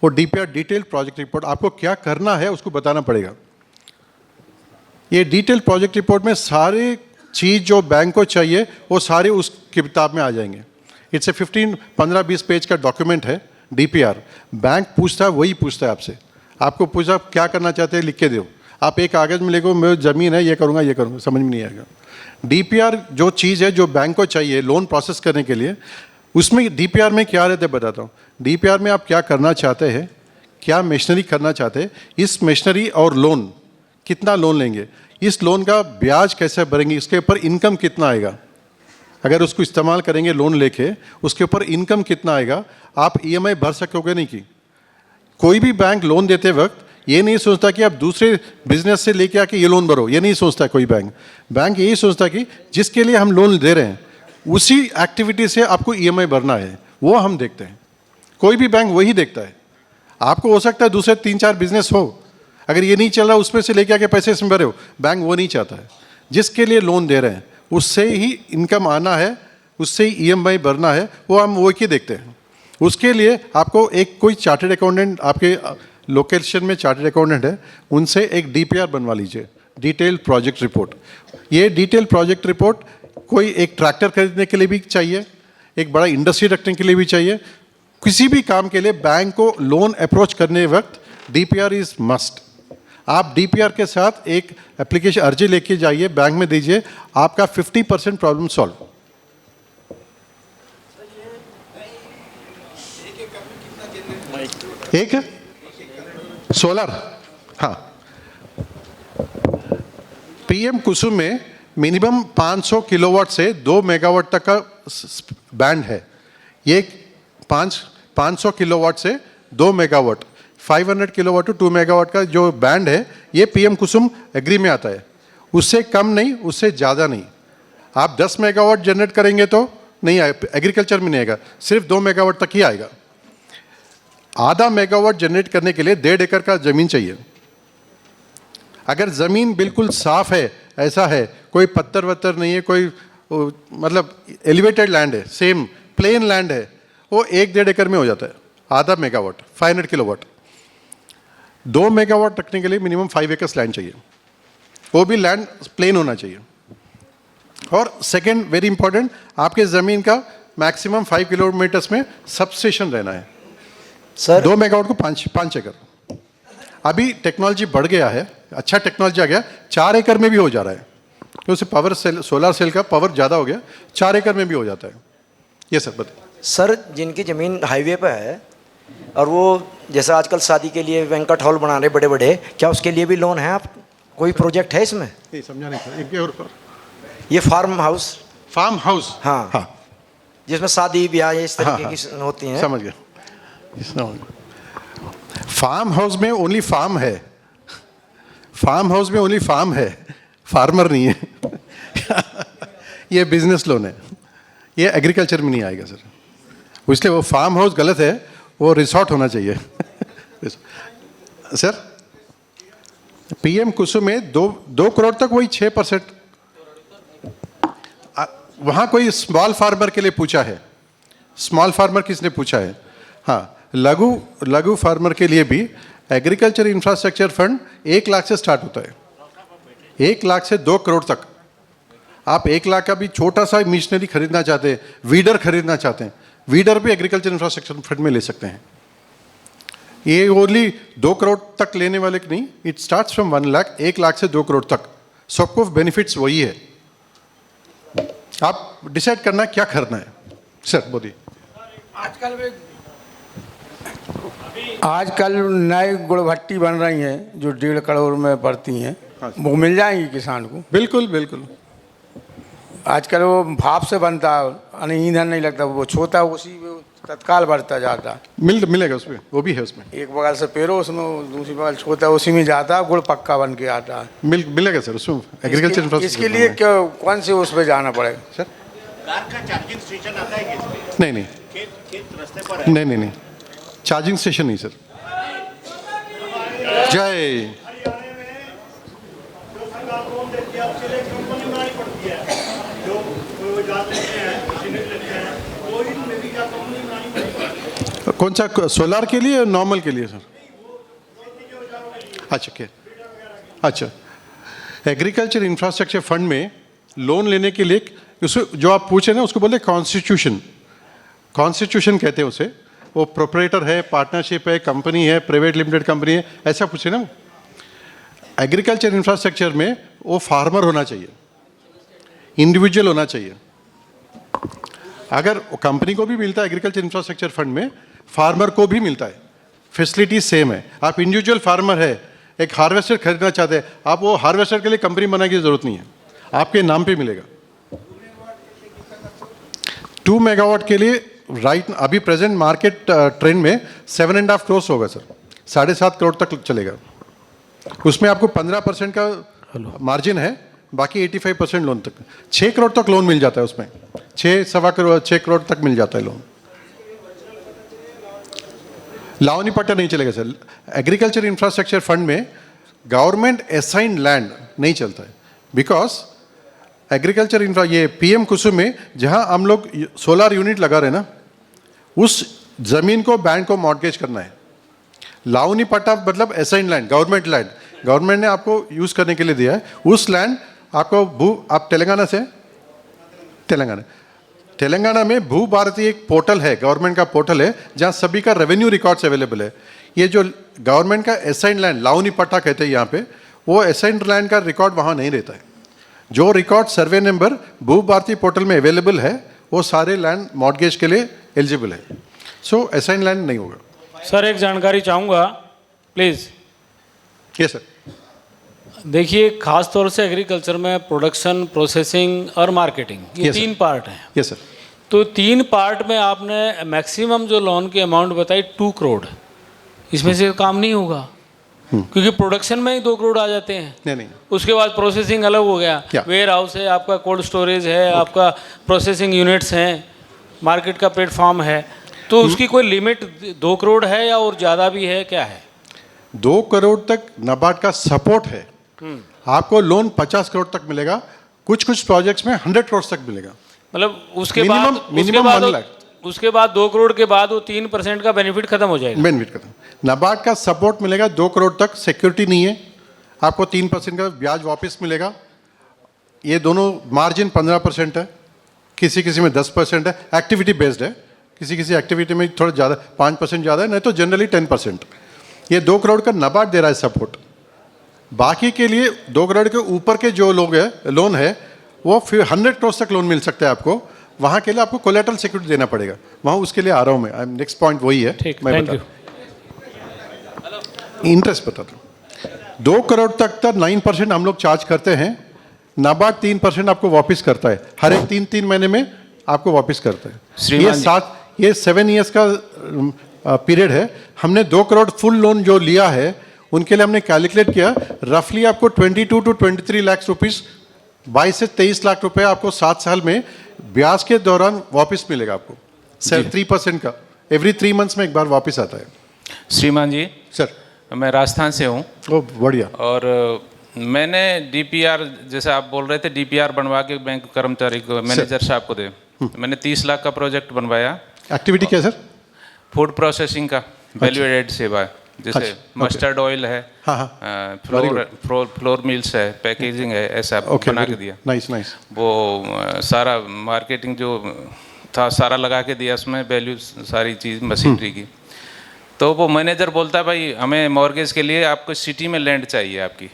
वो डीपीआर डिटेल प्रोजेक्ट रिपोर्ट, आपको क्या करना है उसको बताना पड़ेगा। ये डिटेल प्रोजेक्ट रिपोर्ट में सारे चीज़ जो बैंक को चाहिए वो सारे उस किताब में आ जाएंगे। इट्स ए 15-20 पेज का डॉक्यूमेंट है डीपीआर। बैंक पूछता है, वही पूछता है आपसे, आपको पूछा क्या करना चाहते हैं, लिख के दो। आप एक कागज़ में लिखो, मेरी ज़मीन है, ये करूँगा, समझ में नहीं आएगा। डीपीआर जो चीज़ है जो बैंक को चाहिए लोन प्रोसेस करने के लिए, उसमें डीपीआर में क्या रहता है बताता हूँ। डीपीआर में आप क्या करना चाहते हैं, क्या मशीनरी करना चाहते हैं, इस मशीनरी और लोन कितना लोन लेंगे, इस लोन का ब्याज कैसे भरेंगे, इसके ऊपर इनकम कितना आएगा, अगर उसको इस्तेमाल करेंगे लोन लेके उसके ऊपर इनकम कितना आएगा, आप ईएमआई भर सकोगे नहीं की। कोई भी बैंक लोन देते वक्त ये नहीं सोचता कि आप दूसरे बिजनेस से लेके आके ये लोन भरो, ये नहीं सोचता कोई बैंक। बैंक यही सोचता कि जिसके लिए हम लोन दे रहे हैं उसी एक्टिविटी से आपको ईएमआई भरना है, वो हम देखते हैं। कोई भी बैंक वही देखता है। आपको हो सकता है दूसरे 3-4 बिजनेस हो, अगर ये नहीं चल रहा उसमें से लेके आके पैसे इसमें भरे हो, बैंक वो नहीं चाहता है। जिसके लिए लोन दे रहे हैं उससे ही इनकम आना है, उससे ही ईएमआई भरना है, वो हम वो ही देखते हैं। उसके लिए आपको एक कोई चार्टर्ड अकाउंटेंट, आपके लोकेशन में चार्टर्ड अकाउंटेंट है, उनसे एक डीपीआर बनवा लीजिए, डिटेल प्रोजेक्ट रिपोर्ट। ये डिटेल प्रोजेक्ट रिपोर्ट कोई एक ट्रैक्टर खरीदने के लिए भी चाहिए, एक बड़ा इंडस्ट्री रखने के लिए भी चाहिए, किसी भी काम के लिए बैंक को लोन अप्रोच करने वक्त डीपीआर इज़ मस्ट। आप डीपीआर के साथ एक एप्लीकेशन अर्जी लेके जाइए, बैंक में दीजिए, आपका 50% प्रॉब्लम सॉल्व। एक सोलर, हाँ, पीएम कुसुम में मिनिमम 500 किलोवाट से 2 मेगावाट तक का बैंड है। ये 500 किलोवाट से 2 मेगावाट, 500 किलोवाट टू 2 मेगावाट का जो बैंड है, ये पीएम कुसुम एग्री में आता है। उससे कम नहीं, उससे ज़्यादा नहीं। आप 10 मेगावाट जनरेट करेंगे तो नहीं आएगा, एग्रीकल्चर में नहीं आएगा, सिर्फ 2 मेगावाट तक ही आएगा। आधा मेगावाट जनरेट करने के लिए 1.5 एकड़ का ज़मीन चाहिए। अगर ज़मीन बिल्कुल साफ़ है, ऐसा है, कोई पत्थर वत्थर नहीं है, कोई मतलब एलिवेटेड लैंड है, सेम प्लेन लैंड है, वो 1-1.5 एकड़ में हो जाता है। आधा मेगावाट 500 किलोवाट। 2 मेगावाट रखने के लिए मिनिमम 5 एकर्स लैंड चाहिए, वो भी लैंड प्लेन होना चाहिए। और सेकेंड वेरी इंपॉर्टेंट, आपके ज़मीन का मैक्सिमम 5 किलोमीटर्स में सबस्टेशन रहना है। सर 2 मेगावाट को 5 एकड़। अभी टेक्नोलॉजी बढ़ गया है, अच्छा टेक्नोलॉजी आ गया, 4 एकड़ में भी हो जा रहा है। तो उससे पावर सेल, सोलर सेल का पावर ज़्यादा हो गया, 4 एकड़ में भी हो जाता है। ये सर बताइए। सर जिनकी ज़मीन हाईवे पर है और वो जैसे आजकल शादी के लिए बैंक्वेट हॉल बना रहे बड़े बड़े, क्या उसके लिए भी लोन है? आप कोई प्रोजेक्ट है इसमें? समझा नहीं था, एक और ये फार्म हाउस, हाँ हाँ, जिसमें शादी ब्याह इस तरीके हाँ, की होती हैं। समझ गया। फार्म हाउस में ओनली फार्म है, फार्म हाउस में ओनली फार्म है, फार्मर नहीं है। ये बिजनेस लोन है, ये एग्रीकल्चर में नहीं आएगा सर। इसलिए वो फार्म हाउस गलत है, वो रिसोर्ट होना चाहिए। सर पीएम कुसुम में 2 करोड़ तक वही 6%। वहाँ कोई स्मॉल फार्मर के लिए पूछा है, स्मॉल फार्मर किसने पूछा है? हाँ, लघु फार्मर के लिए भी एग्रीकल्चर इंफ्रास्ट्रक्चर फंड 1 लाख से स्टार्ट होता है, 1 लाख से 2 करोड़ तक। आप 1 लाख का भी छोटा सा मिशनरी खरीदना चाहते हैं, वीडर खरीदना चाहते हैं, वीडर भी एग्रीकल्चर इंफ्रास्ट्रक्चर फंड में ले सकते हैं। ये ओनली 2 करोड़ तक लेने वाले की नहीं, it starts from 1 lakh, 1 lakh से 2 करोड़ तक सबको बेनिफिट्स वही है। आप डिसाइड करना क्या करना है। सर बोलिए। आजकल नए गुड़ भट्टी बन रही हैं जो 1.5 करोड़ में पड़ती हैं, वो मिल जाएंगी किसान को? बिल्कुल बिल्कुल। आजकल वो भाप से बनता है, यानी ईंधन नहीं लगता, वो छोटा उसी में तत्काल बढ़ता जाता है। मिलेगा उसमें, वो भी है उसमें। एक बगल से पेरो उसमें, दूसरी बगल छोटा, उसी में जाता है, गुड़ पक्का बन के आता है। मिलेगा सर उसमें एग्रीकल्चर इंफ्रास्ट्रक्चर। इसके लिए क्या, कौन से उस पर जाना पड़ेगा सर? कार का चार्जिंग स्टेशन आता है क्या इसमें? नहीं खेत रास्ते पर है? नहीं, चार्जिंग स्टेशन नहीं सर। जय कौन सा, सोलार के लिए और नॉर्मल के लिए सर? अच्छा क्या, अच्छा एग्रीकल्चर इंफ्रास्ट्रक्चर फंड में लोन लेने के लिए उसको जो आप पूछे ना उसको बोलते कॉन्स्टिट्यूशन, कॉन्स्टिट्यूशन कहते हैं उसे। वो प्रोपरेटर है, पार्टनरशिप है, कंपनी है, प्राइवेट लिमिटेड कंपनी है, ऐसा पूछे ना। एग्रीकल्चर इंफ्रास्ट्रक्चर में वो फार्मर होना चाहिए, इंडिविजुअल होना चाहिए। अगर कंपनी को भी मिलता है एग्रीकल्चर इंफ्रास्ट्रक्चर फंड में, फार्मर को भी मिलता है, फैसिलिटी सेम है। आप इंडिविजुअल फार्मर है, एक हार्वेस्टर खरीदना चाहते हैं, आप वो हार्वेस्टर के लिए कंपनी बनाने की जरूरत नहीं है, आपके नाम पे मिलेगा। 2 मेगावाट के लिए राइट अभी प्रेजेंट मार्केट ट्रेंड में 7.5 करोड़ होगा सर, 7.5 करोड़ तक चलेगा। उसमें आपको 15% का मार्जिन है, बाकी 85% लोन तक, 6 करोड़ तक लोन मिल जाता है उसमें, 6 करोड़ तक मिल जाता है लोन। लावनी पट्टा नहीं चलेगा सर। एग्रीकल्चर इंफ्रास्ट्रक्चर फंड में गवर्नमेंट असाइंड लैंड नहीं चलता है, बिकॉज एग्रीकल्चर इंफ्रा ये पीएम कुसुम में जहां हम लोग सोलर यूनिट लगा रहे हैं ना, उस जमीन को बैंक को मॉर्गेज करना है। लावनी पट्टा मतलब assigned land, government land, government ने आपको यूज करने के लिए दिया है। उस लैंड आपको आप तेलंगाना से, तेलंगाना में भू भारती एक पोर्टल है, गवर्नमेंट का पोर्टल है, जहां सभी का रेवेन्यू रिकॉर्ड्स अवेलेबल है। ये जो गवर्नमेंट का असाइंड लैंड, लावनी पट्टा कहते हैं यहाँ पे, वो असाइंड लैंड का रिकॉर्ड वहाँ नहीं रहता है। जो रिकॉर्ड सर्वे नंबर भू भारती पोर्टल में अवेलेबल है, वो सारे लैंड मॉर्गेज के लिए एलिजिबल है। सो असाइंड लैंड नहीं होगा। सर एक जानकारी चाहूँगा प्लीज़। Yes sir. देखिए, खास तौर से एग्रीकल्चर में प्रोडक्शन, प्रोसेसिंग और मार्केटिंग, ये Yes, sir. 3 पार्ट हैं। Yes sir. तो 3 पार्ट में आपने मैक्सिमम जो लोन की अमाउंट बताई 2 करोड़, इसमें से काम नहीं होगा क्योंकि प्रोडक्शन में ही 2 करोड़ आ जाते हैं। नहीं। उसके बाद प्रोसेसिंग अलग हो गया, क्या? वेयर हाउस है, आपका कोल्ड स्टोरेज है, आपका प्रोसेसिंग यूनिट्स हैं, मार्केट का प्लेटफॉर्म है, तो उसकी कोई लिमिट 2 करोड़ है या और ज़्यादा भी है, क्या है? 2 करोड़ तक नाबार्ड का सपोर्ट है। आपको लोन 50 करोड़ तक मिलेगा, कुछ प्रोजेक्ट्स में 100 करोड़ तक मिलेगा। मतलब उसके मिनिमम बाद 1 लाख। उसके बाद 2 करोड़ के बाद वो 3% का बेनिफिट खत्म हो जाएगा। बेनिफिट खत्म। नाबार्ड का सपोर्ट मिलेगा 2 करोड़ तक, सिक्योरिटी नहीं है, आपको 3% का ब्याज वापस मिलेगा। ये दोनों मार्जिन 15% है, किसी में 10% है, एक्टिविटी बेस्ड है, किसी एक्टिविटी में थोड़ा ज़्यादा 5% ज़्यादा है, नहीं तो जनरली 10%। ये 2 करोड़ का नाबार्ड दे रहा है सपोर्ट। बाकी के लिए 2 करोड़ के ऊपर के जो लोग है लोन है, वो फिर 100 करोड़ तक लोन मिल सकता है आपको। वहाँ के लिए आपको कोलेटरल सिक्योरिटी देना पड़ेगा, वहाँ उसके लिए आ रहा हूँ मैं। नेक्स्ट पॉइंट वही है। ठीक, मैं थैंक बता इंटरेस्ट बताता हूँ। 2 करोड़ तक 9% हम लोग चार्ज करते हैं, नाबार्ड 3% आपको वापस करता है, हर एक 3 महीने में आपको वापस करता है। ये 7 ईयर्स का पीरियड है। हमने 2 करोड़ फुल लोन जो लिया है, उनके लिए हमने कैलकुलेट किया, रफली आपको 22 to 23 लाख रुपीस 22 से 23 लाख रुपए आपको 7 साल में ब्याज के दौरान वापस मिलेगा आपको, सर 3% का एवरी 3 मंथ्स में एक बार वापस आता है। श्रीमान जी, सर मैं राजस्थान से हूँ ओ बढ़िया। और मैंने डीपीआर, जैसे आप बोल रहे थे, डीपीआर बनवा के बैंक कर्मचारी को, मैनेजर साहब को दे। मैंने 30 लाख का प्रोजेक्ट बनवाया। एक्टिविटी क्या है सर? फूड प्रोसेसिंग का, वैल्यू एडेड सेवा है, जैसे अच्छा, मस्टर्ड ऑयल है, हाँ, फ्लोर मिल्स है, पैकेजिंग है, ऐसा बना के दिया। Nice nice. वो सारा मार्केटिंग जो था सारा लगा के दिया, उसमें वैल्यू सारी चीज़ मशीनरी की। तो वो मैनेजर बोलता है भाई हमें मॉर्गेज के लिए आपको सिटी में लैंड चाहिए आपकी।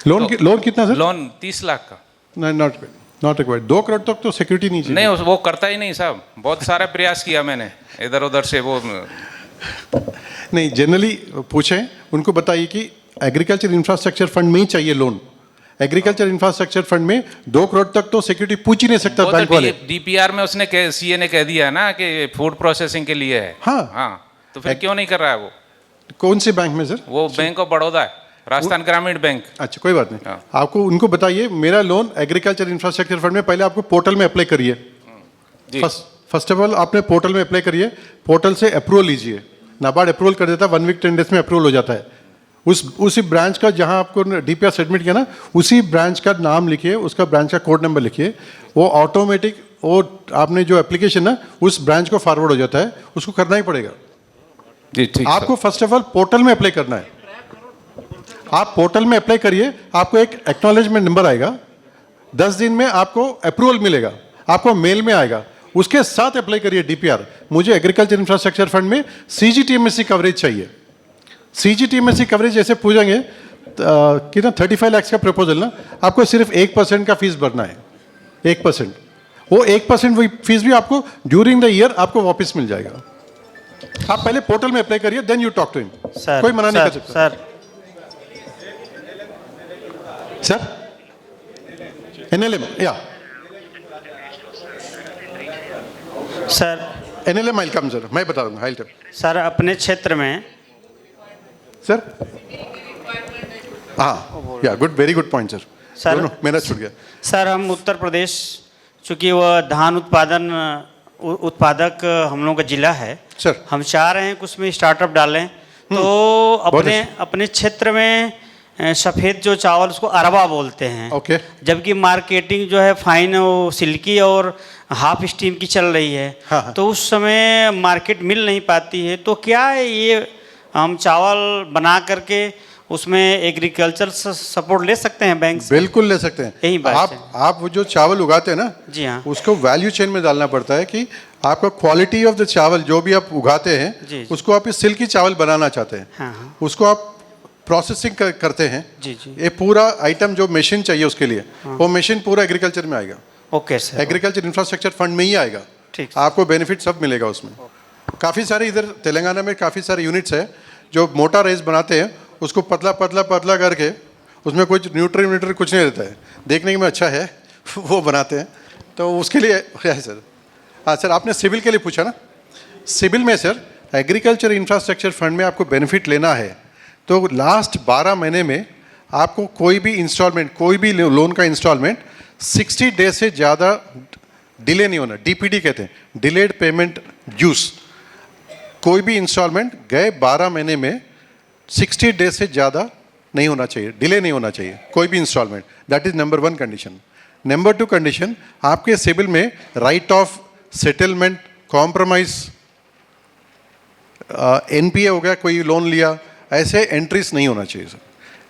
लोन लोन कितना सर? लोन 30 लाख का। नहीं, नॉट रिक्वायर्ड। 2 करोड़ तक तो सिक्योरिटी नहीं चाहिए। नहीं, वो करता ही नहीं साहब, बहुत सारा प्रयास किया मैंने इधर उधर से। वो नहीं, जनरली पूछें, उनको बताइए कि एग्रीकल्चर इंफ्रास्ट्रक्चर फंड में ही चाहिए लोन। एग्रीकल्चर इंफ्रास्ट्रक्चर फंड में 2 करोड़ तक तो सिक्योरिटी पूछ ही नहीं सकता बैंक वाले। डीपीआर में उसने सीए ने कह दिया ना कि फूड प्रोसेसिंग के लिए है। हाँ, तो फिर क्यों नहीं कर रहा है वो? कौन से बैंक में सर? वो बैंक ऑफ बड़ौदा है, राजस्थान ग्रामीण बैंक। अच्छा, कोई बात नहीं। आपको उनको बताइए मेरा लोन एग्रीकल्चर इंफ्रास्ट्रक्चर फंड में, पहले आपको पोर्टल में अप्लाई करिए। फर्स्ट ऑफ ऑल आपने पोर्टल में अप्लाई करिए, पोर्टल से अप्रूवल लीजिए। नाबार्ड अप्रूवल कर देता है, 1 वीक 10 डेज में अप्रूवल हो जाता है। उसी ब्रांच का जहां आपको डीपीआर सबमिट किया ना, उसी ब्रांच का नाम लिखिए, उसका ब्रांच का कोड नंबर लिखिए, वो ऑटोमेटिक वो आपने जो एप्लीकेशन ना उस ब्रांच को फॉरवर्ड हो जाता है। उसको करना ही पड़ेगा जी, ठीक। आपको फर्स्ट ऑफ ऑल पोर्टल में अप्लाई करना है। आप पोर्टल में अप्लाई करिए, आपको एक एक्नॉलेजमेंट नंबर आएगा, 10 दिन में आपको अप्रूवल मिलेगा, आपको मेल में आएगा। उसके साथ अप्लाई करिए डीपीआर। मुझे एग्रीकल्चर इंफ्रास्ट्रक्चर फंड में सीजीटीएमएससी कवरेज चाहिए। सीजीटीएमएससी कवरेज जैसे पूछेंगे कितना 35 लाख का प्रपोजल ना, आपको सिर्फ 1% का फीस भरना है। 1%, वो 1% फीस भी आपको ड्यूरिंग द ईयर आपको वापस मिल जाएगा। आप पहले पोर्टल में अप्लाई करिए, then you talk to him. कोई मना नहीं कर सकता। सर एनएलएम या sir NLM I come sir, मैं बता दूंगा। सर अपने क्षेत्र में सर, हाँ या good, very good point sir. Sir मेरा छूट गया सर। हम उत्तर प्रदेश, चूँकि वह धान उत्पादक हम लोगों का जिला है सर, हम चाह रहे हैं कुछ में स्टार्टअप डालें। तो अपने क्षेत्र में सफ़ेद जो चावल उसको अरबा बोलते हैं। ओके। जबकि मार्केटिंग जो है फाइन वो सिल्की और हाफ स्टीम की चल रही है। हाँ। तो उस समय मार्केट मिल नहीं पाती है। तो क्या ये हम चावल बना करके उसमें एग्रीकल्चर सपोर्ट ले सकते हैं बैंक से? बिल्कुल ले सकते हैं। यही बात आप वो जो चावल उगाते हैं ना, जी हाँ, उसको वैल्यू चेन में डालना पड़ता है कि आपका क्वालिटी ऑफ द चावल जो भी आप उगाते हैं उसको आप इस सिल्की चावल बनाना चाहते हैं। हाँ। उसको आप प्रोसेसिंग करते हैं। जी। ये पूरा आइटम जो मशीन चाहिए उसके लिए, वो मशीन पूरा एग्रीकल्चर में आएगा। Okay sir. Agriculture infrastructure fund में ही आएगा। ठीक। आपको बेनिफिट सब मिलेगा उसमें। काफ़ी सारे इधर तेलंगाना में काफ़ी सारे यूनिट्स है जो मोटा राइस बनाते हैं, उसको पतला पतला पतला करके उसमें कुछ न्यूट्री कुछ नहीं रहता है, देखने में अच्छा है वो बनाते हैं। तो उसके लिए है सर। हाँ सर, आपने सिविल के लिए पूछा ना। सिविल में सर एग्रीकल्चर इंफ्रास्ट्रक्चर फंड में आपको बेनिफिट लेना है तो लास्ट 12 महीने में आपको कोई भी इंस्टॉलमेंट, कोई भी लोन का इंस्टॉलमेंट 60 डेज से ज़्यादा डिले नहीं होना। डीपीडी कहते हैं, डिलेड पेमेंट ड्यूज। कोई भी इंस्टॉलमेंट गए 12 महीने में 60 डेज से ज़्यादा नहीं होना चाहिए, डिले नहीं होना चाहिए कोई भी instalment. That is number 1 condition. Number 2 condition, आपके सिविल में write off settlement, compromise, NPA हो गया, कोई लोन लिया, ऐसे एंट्रीज नहीं होना चाहिए सर।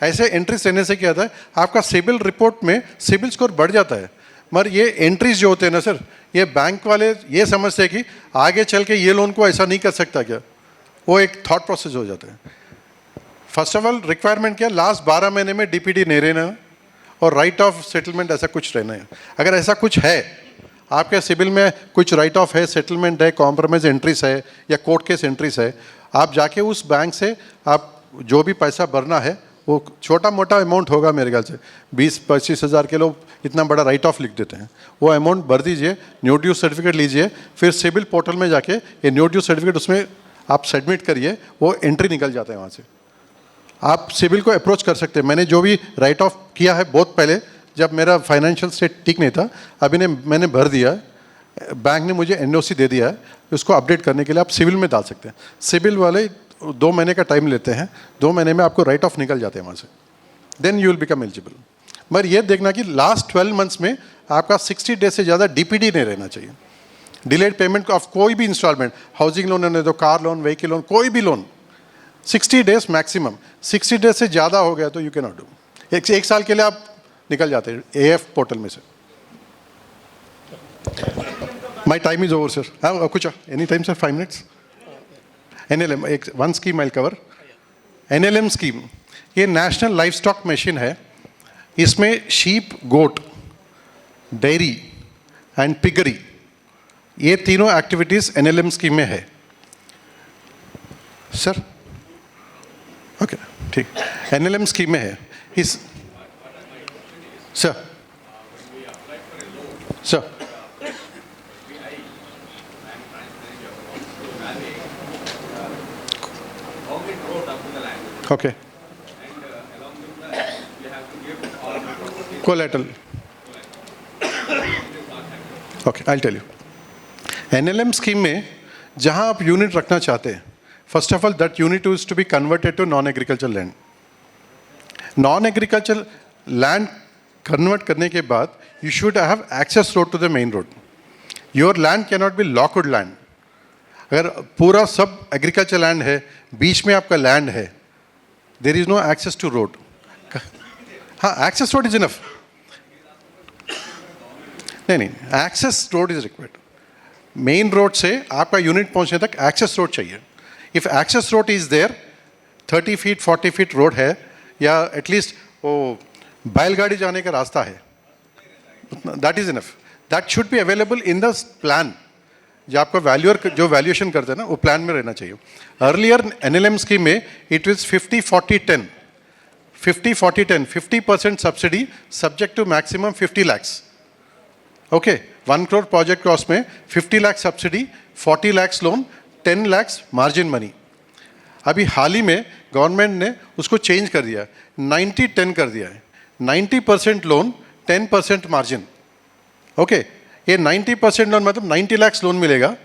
ऐसे एंट्रीज रहने से क्या होता है, आपका सिविल रिपोर्ट में सिविल स्कोर बढ़ जाता है। मगर ये एंट्रीज जो होते हैं ना सर, ये बैंक वाले ये समझते हैं कि आगे चल के ये लोन को ऐसा नहीं कर सकता क्या, वो एक थॉट प्रोसेस हो जाता है। फर्स्ट ऑफ ऑल रिक्वायरमेंट क्या, लास्ट 12 महीने में डीपीडी नहीं रहना और राइट ऑफ सेटलमेंट ऐसा कुछ रहना है। अगर ऐसा कुछ है, आपके सिविल में कुछ राइट ऑफ है, सेटलमेंट है, कॉम्प्रोमाइज एंट्रीज है या कोर्ट केस एंट्रीज है, आप जाके उस बैंक से आप जो भी पैसा भरना है, वो छोटा मोटा अमाउंट होगा मेरे ख्याल से 20-25 हज़ार के लोग इतना बड़ा राइट ऑफ लिख देते हैं, वो अमाउंट भर दीजिए, न्यू ड्यू सर्टिफिकेट लीजिए, फिर सिविल पोर्टल में जाके ये न्यू ड्यू सर्टिफिकेट उसमें आप सबमिट करिए, वो एंट्री निकल जाता है वहाँ से। आप सिविल को अप्रोच कर सकते हैं। मैंने जो भी राइट ऑफ किया है बहुत पहले, जब मेरा फाइनेंशियल स्टेट ठीक नहीं था, अभी मैंने भर दिया, बैंक ने मुझे एनओसी दे दिया है, उसको अपडेट करने के लिए आप सिविल में डाल सकते हैं। सिविल वाले 2 महीने का टाइम लेते हैं, 2 महीने में आपको राइट ऑफ निकल जाते हैं वहाँ से, then you will become eligible. मगर ये देखना कि लास्ट 12 मंथ्स में आपका 60 डेज से ज़्यादा डीपीडी नहीं रहना चाहिए। डिलेड पेमेंट ऑफ कोई भी इंस्टॉलमेंट, हाउसिंग लोन है तो कार लोन, व्हीकल लोन, कोई भी लोन, 60 डेज मैक्सिमम। 60 डेज से ज़्यादा हो गया तो यू कैन नॉट डू। एक साल के लिए आप निकल जाते हैं AF पोर्टल में से। My time is over sir. हाँ कुछ any time sir, 5 minutes. NLM एक 1 scheme I cover. NLM scheme ये नेशनल लाइफ स्टॉक मिशन है। इसमें sheep, goat, dairy and piggery, ये तीनों एक्टिविटीज़ NLM स्कीम में है सर। ओके ठीक, NLM स्कीम में है इस sir. Sir okay, collateral, okay I tell you. NLM scheme में जहां आप यूनिट रखना चाहते हैं, first of all that unit is to be converted to non agriculture land. Non agriculture land convert करने के बाद you should have access road to the main road. Your land can not be lockwood land. अगर पूरा सब एग्रीकल्चर लैंड है, बीच में आपका लैंड है, there is no access to road. हाँ एक्सेस रोड इज इनफ। नहीं, access road is required. Main road से आपका यूनिट पहुंचने तक एक्सेस रोड चाहिए। If access road is there, 30 feet 40 feet road है, या एटलीस्ट वो बैलगाड़ी जाने का रास्ता है, that is enough. That should be available in the plan. जो आपका वैल्यूअर जो वैल्यूएशन करते हैं ना, वो प्लान में रहना चाहिए। अर्लियर NLM स्कीम में it is 50-40-10, 50-40-10, 50% subsidy subject to maximum 50 lakhs। Okay, 1 crore project cost में 50 lakh subsidy, 40 lakhs loan, 10 lakhs margin money. अभी हाल ही में गवर्नमेंट ने उसको चेंज कर दिया, 90-10 कर दिया है। 90% लोन, 10% मार्जिन। ओके, ये 90% लोन मतलब 90 lakhs लोन मिलेगा।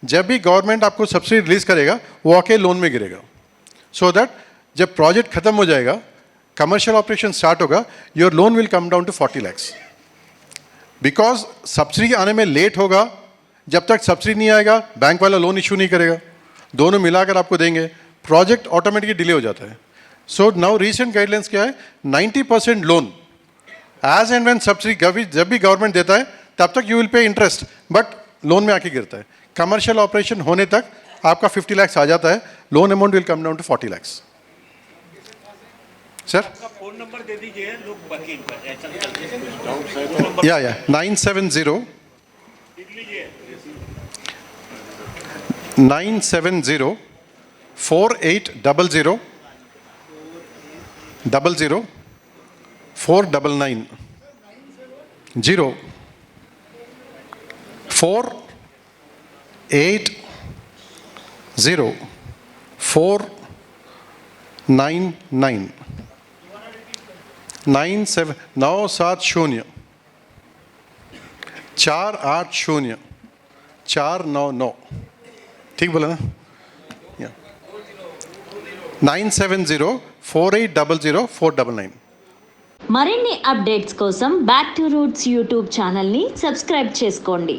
जब भी गवर्नमेंट आपको सब्सिडी रिलीज करेगा, वो आके लोन में गिरेगा, सो दैट जब प्रोजेक्ट खत्म हो जाएगा, कमर्शियल ऑपरेशन स्टार्ट होगा, your loan will come down to 40 lakhs। Because subsidy आने में लेट होगा, जब तक सब्सिडी नहीं आएगा बैंक वाला लोन इशू नहीं करेगा, दोनों मिलाकर आपको देंगे, प्रोजेक्ट ऑटोमेटिकली डिले हो जाता है। सो नाउ रीसेंट गाइडलाइंस क्या है, 90% loan as and when subsidy जब भी गवर्नमेंट देता है तब तक you will pay interest, but loan में आके गिरता है। कमर्शियल ऑपरेशन होने तक आपका 50 lakhs आ जाता है, loan amount will come down to 40 lakhs। Sir phone number दे दीजिए, लोग बाकी 970 4800 00 499 0 480 499 970 480 499। ठीक बोला ना? 970-4800-499। మరిన్ని అప్డేట్స్ కోసం బ్యాక్ టు రూట్స్ యూట్యూబ్ ఛానల్ని సబ్స్క్రైబ్ చేసుకోండి.